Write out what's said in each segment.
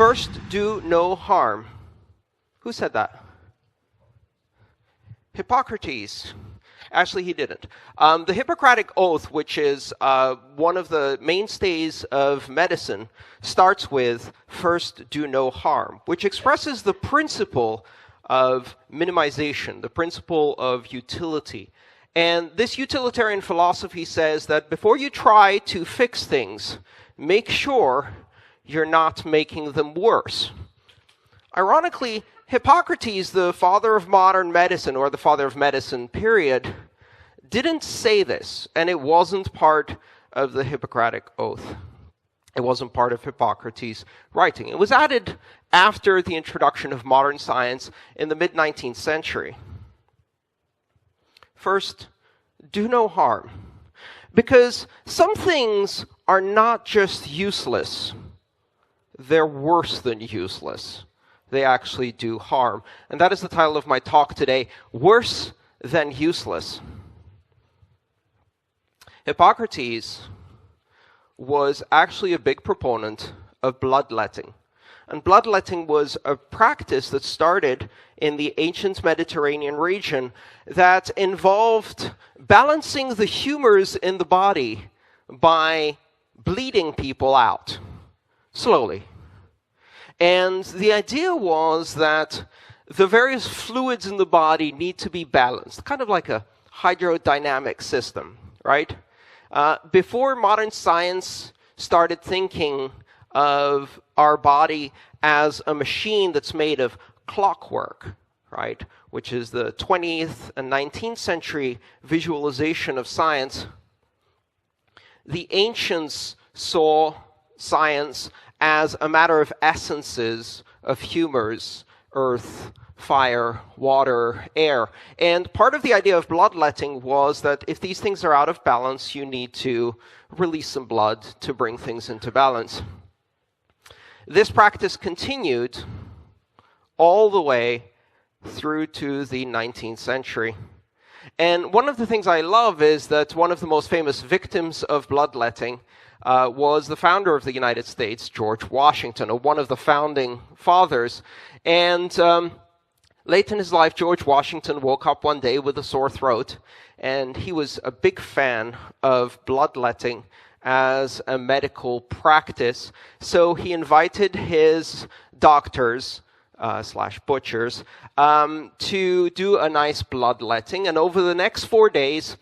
First, do no harm. Who said that? Hippocrates. Actually, he didn't. The Hippocratic Oath, which is one of the mainstays of medicine, starts with, first, do no harm, which expresses the principle of minimization, the principle of utility. And this utilitarian philosophy says that before you try to fix things, make sure you're not making them worse. Ironically, Hippocrates, the father of modern medicine, or the father of medicine, period, didn't say this, and it wasn't part of the Hippocratic Oath. It wasn't part of Hippocrates' writing. It was added after the introduction of modern science in the mid-19th century. First, do no harm. Because some things are not just useless, they're worse than useless. They actually do harm. And that is the title of my talk today, Worse Than Useless. Hippocrates was actually a big proponent of bloodletting. And bloodletting was a practice that started in the ancient Mediterranean region that involved balancing the humors in the body by bleeding people out, slowly. And the idea was that the various fluids in the body need to be balanced, kind of like a hydrodynamic system, right? Before modern science started thinking of our body as a machine that's made of clockwork, right, which is the 20th and 19th century visualization of science, the ancients saw science as a matter of essences, of humors, earth, fire, water, air. And part of the idea of bloodletting was that if these things are out of balance, you need to release some blood to bring things into balance. This practice continued all the way through to the 19th century. And one of the things I love is that one of the most famous victims of bloodletting was the founder of the United States, George Washington, or one of the founding fathers. And late in his life, George Washington woke up one day with a sore throat, and he was a big fan of bloodletting as a medical practice. So he invited his doctors slash butchers to do a nice bloodletting. And over the next 4 days,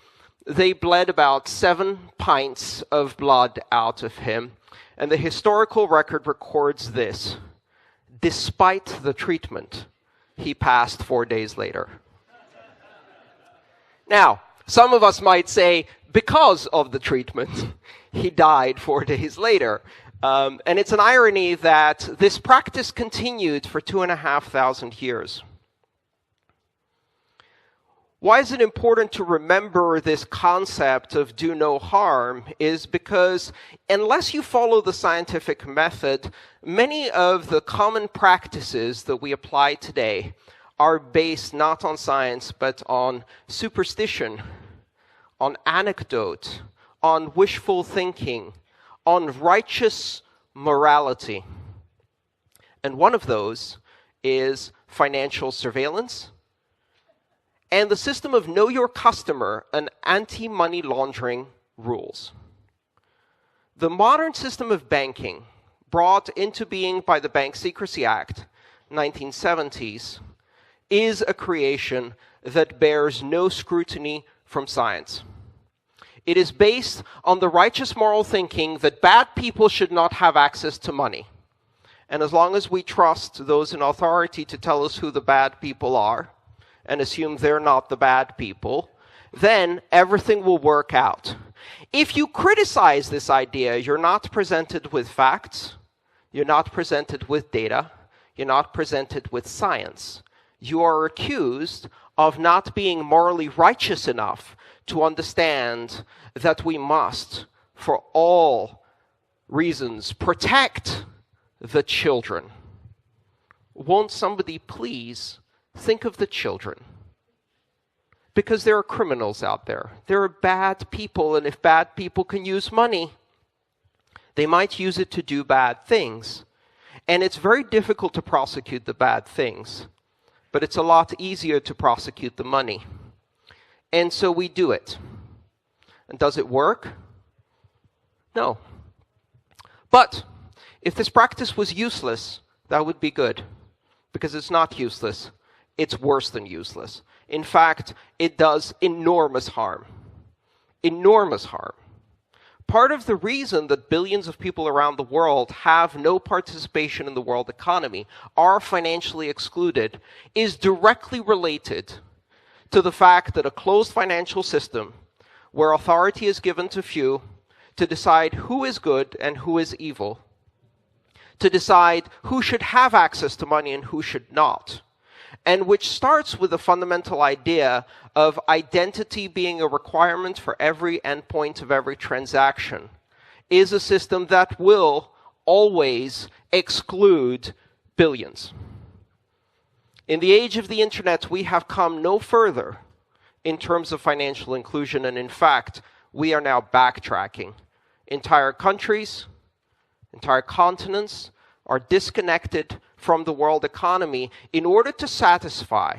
they bled about 7 pints of blood out of him. And the historical record records this. Despite the treatment, he passed 4 days later. Now, some of us might say, because of the treatment, he died 4 days later. And it's an irony that this practice continued for 2,500 years. Why is it important to remember this concept of do no harm is because unless you follow the scientific method, many of the common practices that we apply today are based not on science, but on superstition, on anecdote, on wishful thinking, on righteous morality. And one of those is financial surveillance and the system of know your customer and anti-money laundering rules. The modern system of banking, brought into being by the Bank Secrecy Act, 1970s, is a creation that bears no scrutiny from science. It is based on the righteous moral thinking that bad people should not have access to money. And as long as we trust those in authority to tell us who the bad people are, and assume they're not the bad people, then everything will work out. If you criticize this idea, you're not presented with facts, you're not presented with data, you're not presented with science. You are accused of not being morally righteous enough to understand that we must, for all reasons, protect the children. Won't somebody please think of the children? Because there are criminals out there. There are bad people, and if bad people can use money, they might use it to do bad things. And it's very difficult to prosecute the bad things, but it's a lot easier to prosecute the money. And so we do it. And does it work? No. But if this practice was useless, that would be good, because it's not useless. It's worse than useless. In fact, it does enormous harm. Enormous harm. Part of the reason that billions of people around the world have no participation in the world economy, are financially excluded, is directly related to the fact that a closed financial system, where authority is given to few to decide who is good and who is evil, to decide who should have access to money and who should not, and which starts with the fundamental idea of identity being a requirement for every endpoint of every transaction, is a system that will always exclude billions. In the age of the internet, we have come no further in terms of financial inclusion, and in fact, we are now backtracking. Entire countries, entire continents are disconnected from the world economy in order to satisfy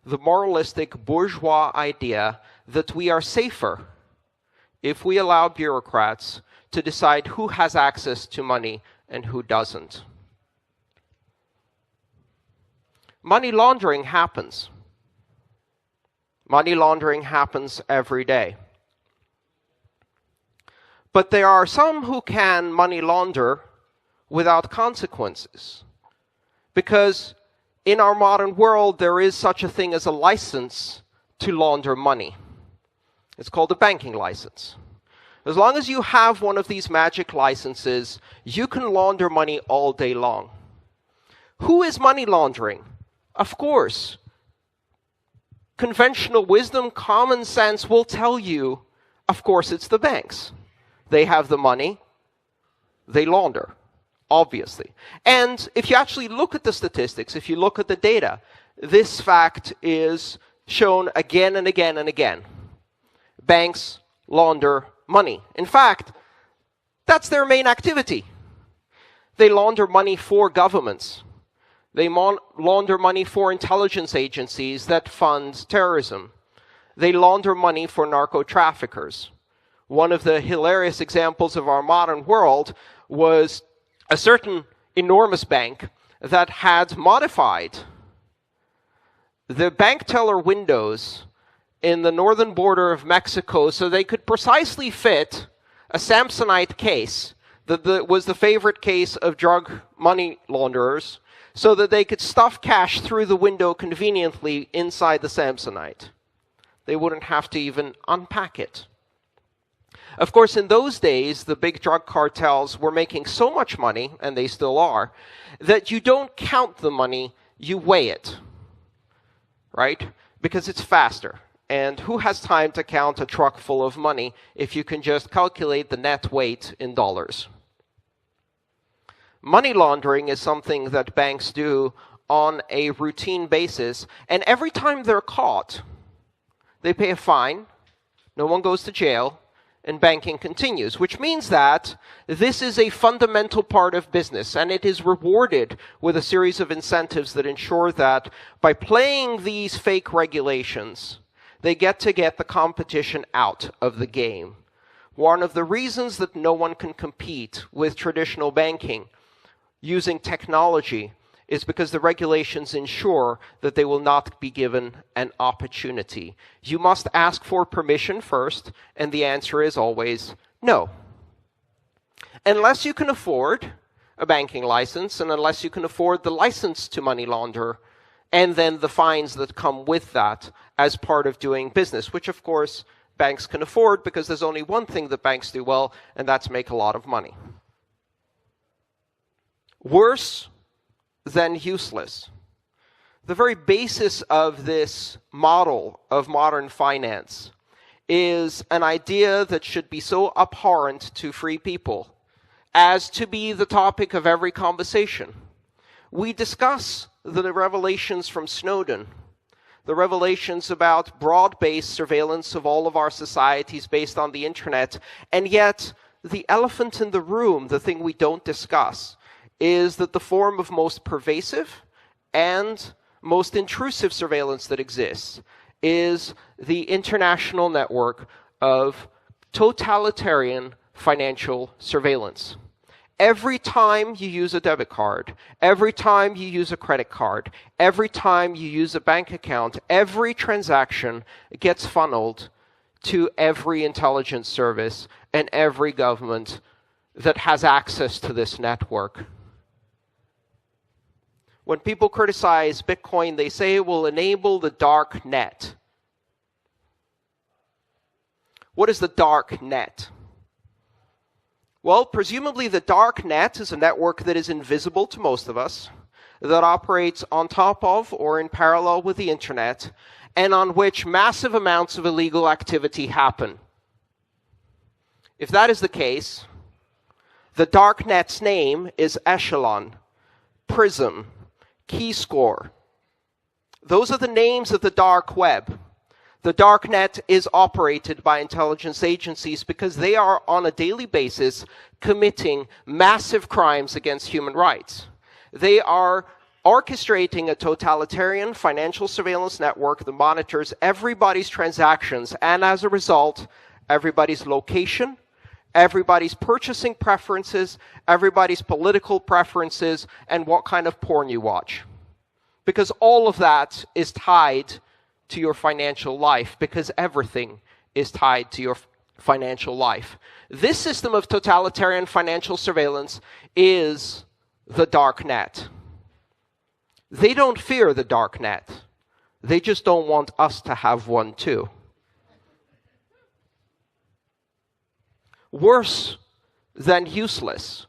the moralistic bourgeois idea that we are safer if we allow bureaucrats to decide who has access to money and who doesn't. Money laundering happens. Money laundering happens every day. But there are some who can money launder without consequences. Because in our modern world, there is such a thing as a license to launder money. It's called a banking license. As long as you have one of these magic licenses, you can launder money all day long. Who is money laundering? Of course, conventional wisdom, common sense will tell you, of course, it's the banks. They have the money, they launder, obviously. And if you actually look at the statistics, if you look at the data, this fact is shown again and again and again. Banks launder money. In fact, that's their main activity. They launder money for governments. They launder money for intelligence agencies that fund terrorism. They launder money for narco-traffickers. One of the hilarious examples of our modern world was a certain enormous bank that had modified the bank teller windows in the northern border of Mexico so they could precisely fit a Samsonite case that was the favorite case of drug money launderers, so that they could stuff cash through the window conveniently inside the Samsonite. They wouldn't have to even unpack it. Of course, in those days, the big drug cartels were making so much money, and they still are, that you don't count the money, you weigh it, right? Because it's faster. And who has time to count a truck full of money if you can just calculate the net weight in dollars? Money laundering is something that banks do on a routine basis, and every time they're caught, they pay a fine, no one goes to jail, and banking continues, which means that this is a fundamental part of business, and it is rewarded with a series of incentives that ensure that by playing these fake regulations, they get the competition out of the game. One of the reasons that no one can compete with traditional banking using technology is because the regulations ensure that they will not be given an opportunity. You must ask for permission first, and the answer is always no. Unless you can afford a banking license, and unless you can afford the license to money launder, and then the fines that come with that as part of doing business, which of course banks can afford because there's only one thing that banks do well, and that's make a lot of money. Worse than useless. The very basis of this model of modern finance is an idea that should be so abhorrent to free people as to be the topic of every conversation. We discuss the revelations from Snowden, the revelations about broad-based surveillance of all of our societies based on the internet, and yet the elephant in the room, the thing we don't discuss, is that the form of most pervasive and most intrusive surveillance that exists is the international network of totalitarian financial surveillance. Every time you use a debit card, every time you use a credit card, every time you use a bank account, every transaction gets funneled to every intelligence service and every government that has access to this network. When people criticize Bitcoin, they say it will enable the dark net. What is the dark net? Well, presumably the dark net is a network that is invisible to most of us, that operates on top of or in parallel with the internet, and on which massive amounts of illegal activity happen. If that is the case, the dark net's name is Echelon, Prism, Keyscore. Those are the names of the dark web. The dark net is operated by intelligence agencies because they are on a daily basis committing massive crimes against human rights. They are orchestrating a totalitarian financial surveillance network that monitors everybody's transactions and, as a result, everybody's location, everybody's purchasing preferences, everybody's political preferences, and what kind of porn you watch. Because all of that is tied to your financial life, because everything is tied to your financial life. This system of totalitarian financial surveillance is the dark net. They don't fear the dark net. They just don't want us to have one too. Worse than useless,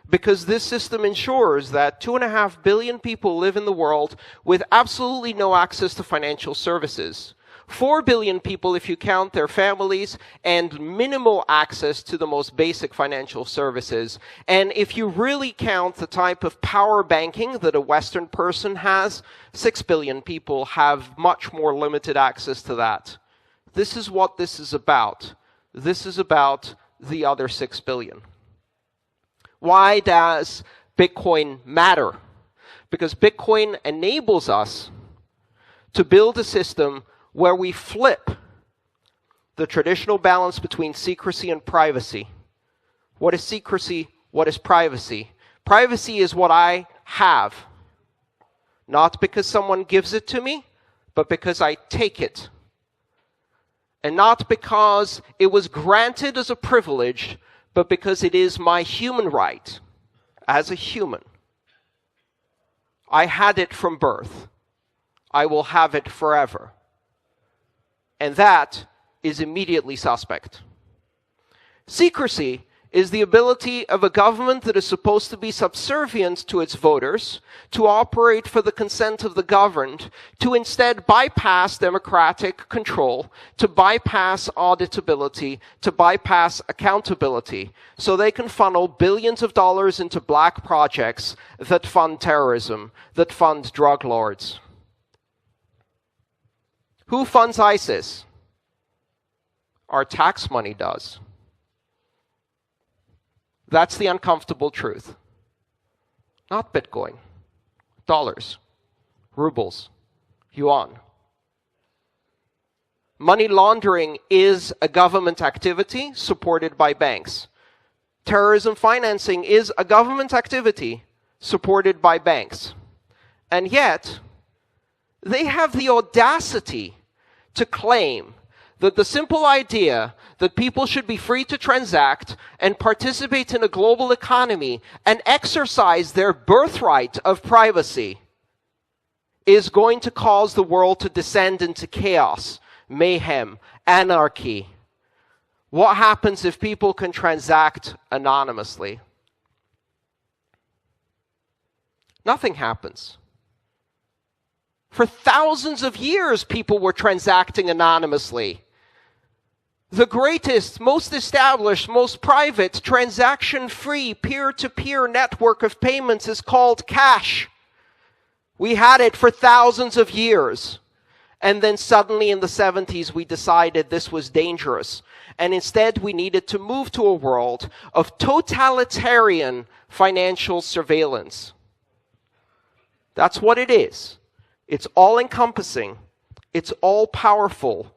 because this system ensures that 2.5 billion people live in the world with absolutely no access to financial services. 4 billion people if you count their families, and minimal access to the most basic financial services. And if you really count the type of power banking that a Western person has, 6 billion people have much more limited access to that. This is what this is about. This is about the other 6 billion. Why does Bitcoin matter? Because Bitcoin enables us to build a system where we flip the traditional balance between secrecy and privacy. What is secrecy? What is privacy? Privacy is what I have, not because someone gives it to me, but because I take it. And not because it was granted as a privilege, but because it is my human right as a human. I had it from birth. I will have it forever. And that is immediately suspect. Secrecy is the ability of a government that is supposed to be subservient to its voters, to operate for the consent of the governed, to instead bypass democratic control, to bypass auditability, to bypass accountability, so they can funnel billions of dollars into black projects that fund terrorism, that fund drug lords. Who funds ISIS? Our tax money does. That's the uncomfortable truth. Not Bitcoin. Dollars. Rubles. Yuan. Money laundering is a government activity supported by banks. Terrorism financing is a government activity supported by banks. And yet, they have the audacity to claim that the simple idea that people should be free to transact and participate in a global economy and exercise their birthright of privacy is going to cause the world to descend into chaos, mayhem, anarchy. What happens if people can transact anonymously? Nothing happens. For thousands of years, people were transacting anonymously. The greatest, most established, most private, transaction-free, peer-to-peer network of payments is called cash. We had it for thousands of years. And then suddenly in the 70s, we decided this was dangerous. And instead, we needed to move to a world of totalitarian financial surveillance. That's what it is. It's all-encompassing. It's all-powerful.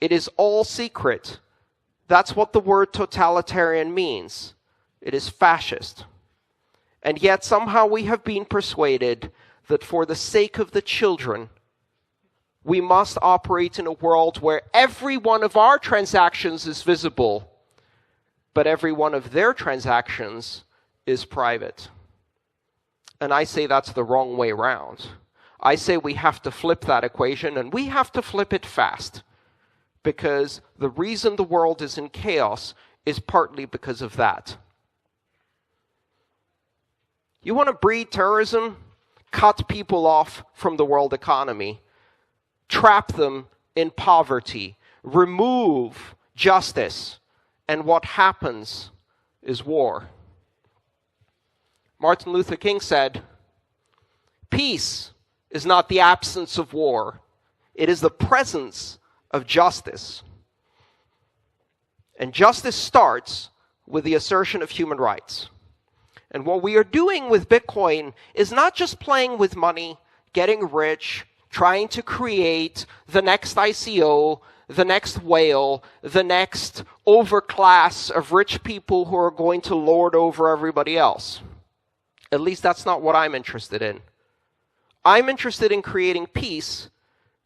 It is all-secret. That's what the word totalitarian means. It is fascist. And yet somehow we have been persuaded that for the sake of the children, we must operate in a world where every one of our transactions is visible, but every one of their transactions is private. And I say that's the wrong way around. I say we have to flip that equation, and we have to flip it fast. Because the reason the world is in chaos is partly because of that. You want to breed terrorism? Cut people off from the world economy. Trap them in poverty. Remove justice. And what happens is war. Martin Luther King said, "Peace is not the absence of war. It is the presence of justice." And justice starts with the assertion of human rights. And what we are doing with Bitcoin is not just playing with money, getting rich, trying to create the next ICO, the next whale, the next overclass of rich people who are going to lord over everybody else. At least that's not what I'm interested in. I'm interested in creating peace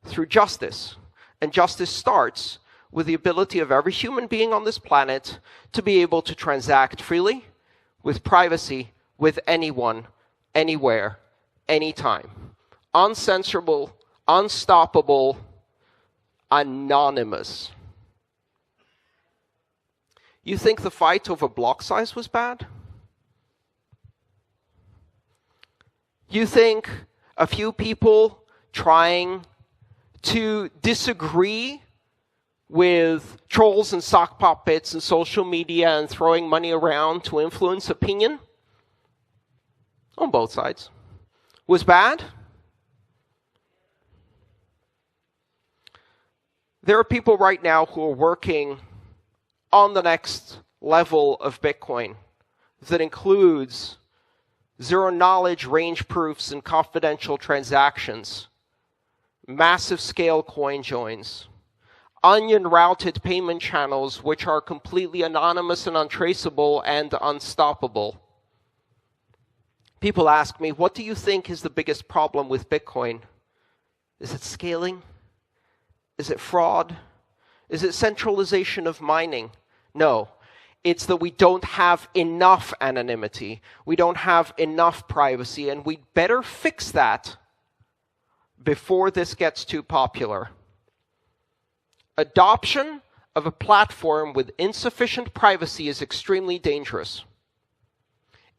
through justice. And justice starts with the ability of every human being on this planet to be able to transact freely, with privacy, with anyone, anywhere, anytime. Uncensorable, unstoppable, anonymous. You think the fight over block size was bad? You think a few people trying to disagree with trolls and sock puppets and social media and throwing money around to influence opinion on both sides was bad? There are people right now who are working on the next level of Bitcoin that includes zero-knowledge range proofs and confidential transactions, massive scale coin joins, onion-routed payment channels which are completely anonymous and untraceable and unstoppable. People ask me, what do you think is the biggest problem with Bitcoin? Is it scaling? Is it fraud? Is it centralization of mining? No. It's that we don't have enough anonymity. We don't have enough privacy, and we'd better fix that before this gets too popular. Adoption of a platform with insufficient privacy is extremely dangerous.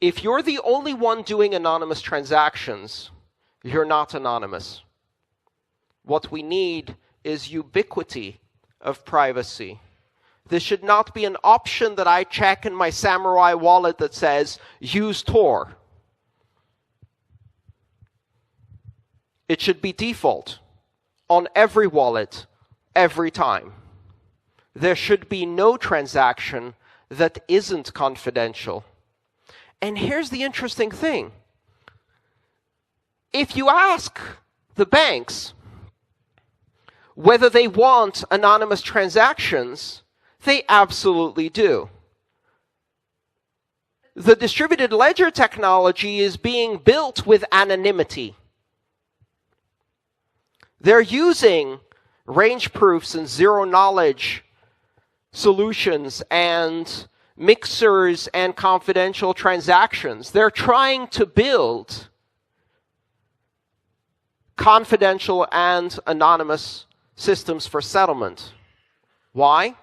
If you're the only one doing anonymous transactions, you're not anonymous. What we need is ubiquity of privacy. This should not be an option that I check in my Samurai wallet that says, use Tor. It should be default on every wallet, every time. There should be no transaction that isn't confidential. And here's the interesting thing. If you ask the banks whether they want anonymous transactions, they absolutely do. The distributed ledger technology is being built with anonymity. They're using range proofs and zero-knowledge solutions and mixers and confidential transactions. They're trying to build confidential and anonymous systems for settlement. Why?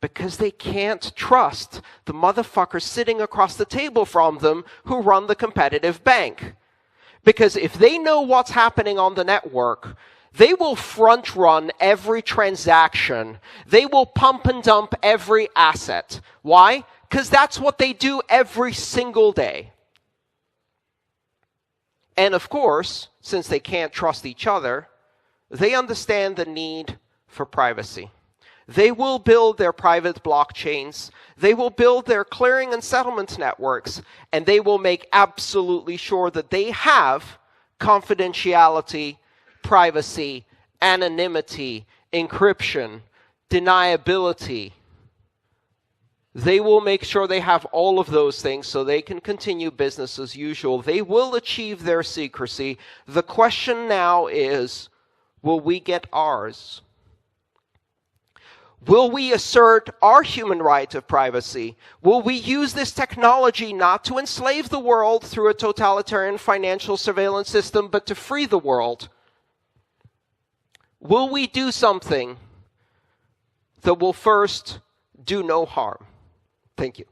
Because they can't trust the motherfuckers sitting across the table from them who run the competitive bank. Because if they know what's happening on the network, they will front run every transaction. They will pump and dump every asset. Why? Because that's what they do every single day. And of course, since they can't trust each other, They understand the need for privacy. They will build their private blockchains. They will build their clearing and settlement networks, and they will make absolutely sure that they have confidentiality, privacy, anonymity, encryption, deniability. They will make sure they have all of those things so they can continue business as usual. They will achieve their secrecy. The question now is, will we get ours? Will we assert our human right of privacy? Will we use this technology not to enslave the world through a totalitarian financial surveillance system, but to free the world? Will we do something that will first do no harm? Thank you.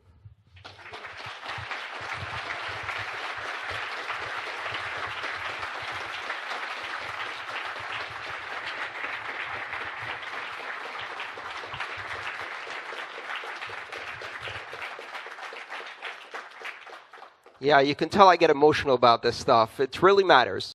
Yeah, you can tell I get emotional about this stuff. It really matters.